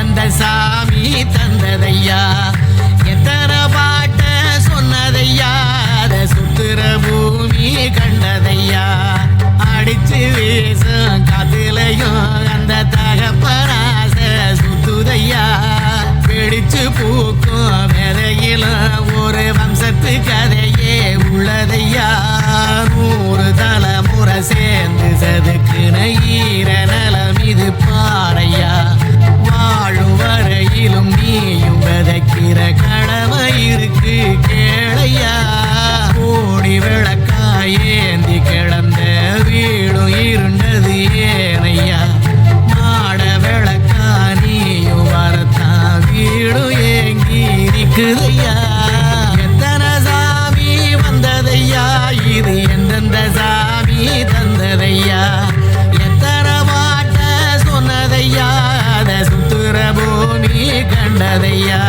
எந்தெந்த சாமி தந்ததையா எத்தனை பாட்ட சொன்னதையா அதை சுத்துற பூமி கண்டதையா அடிச்சு வீசும் காத்துலையும் அந்த தகப்பராச சுத்துதையா பிடிச்சு பூக்கும் விதையிலும் ஒரு வம்சத்து கதையே உள்ளதையா 100 தலைமுறை சேர்ந்து சதுக்குன ஈர நலம் இது பாறையா வாழும் வரையிலும் நீயும் விதைக்கிற கடமை இருக்கு கேளையா கோடி விளக்காயேந்தி கிடந்த வீடும் இருண்டது ஏனையா மாட விளக்கா நீயும் வரத்தான் வீடும் ஏங்கி இருக்குதையா எத்தனை சாமி வந்ததையா இது எந்தெந்த சாமி தந்ததையா எத்தனை பாட்ட சொன்னதையா அதை சுத்துற பூமி கண்டதையா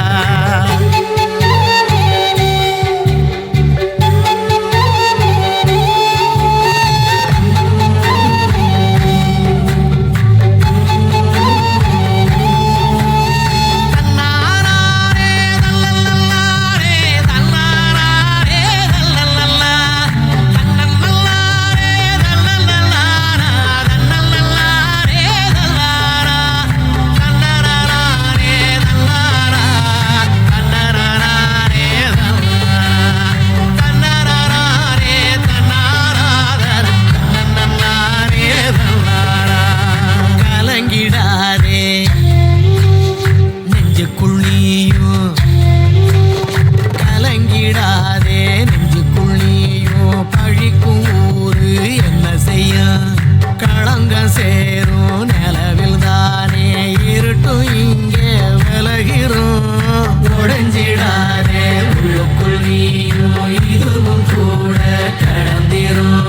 சேரும் நிலவில் தானே இருட்டும் இங்கே விலகிறோம் உடைஞ்சிடாதே உள்ளுக்குள் நீயும் இதுவும் கூட கடந்திரும்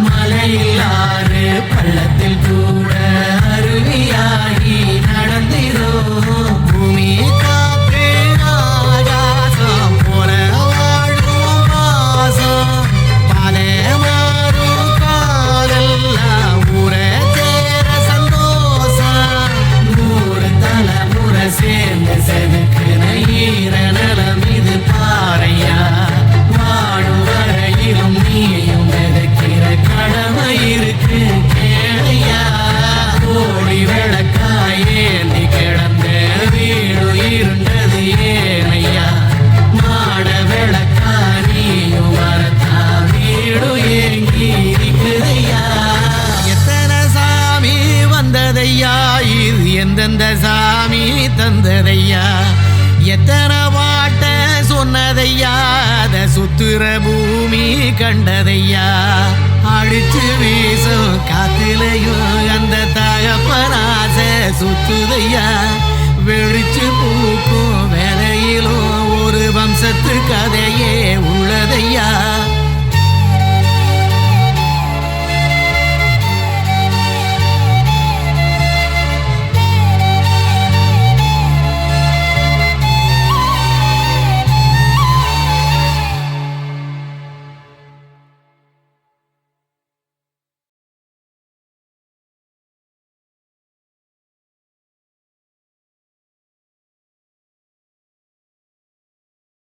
மலையிலாறு பள்ளத்தில் கூட அருவியாகி நடந்திரும் பூமி காத்து ஆகாசம் போல வாழும் வாசம் பாதை மாறும் காலெல்லாம் சேர்ந்து செதுக்குன ஈர நலம் இது பாறையா வாழும் வரையிலும் நீயும் விதைக்கிற கடமை இருக்கு கேளையா கோடி விளக்காயேந்தி கிடந்த வீடு இருண்டது ஏனையா மாட விளக்கா நீயும் வரத்தா வீடு ஏங்கி இருக்குதையா எத்தனை சாமி வந்ததையா இது எந்தெந்த சாமி தந்ததையா எத்தனை பாட்ட சொன்னதையா அதை சுத்துற பூமி கண்டதையா அடிச்சு வீசும் காத்திலையும் அந்த தகப்பராச சுத்துதையா வெளிச்சு பூக்கும் விதையிலும் ஒரு வம்சத்து கதையே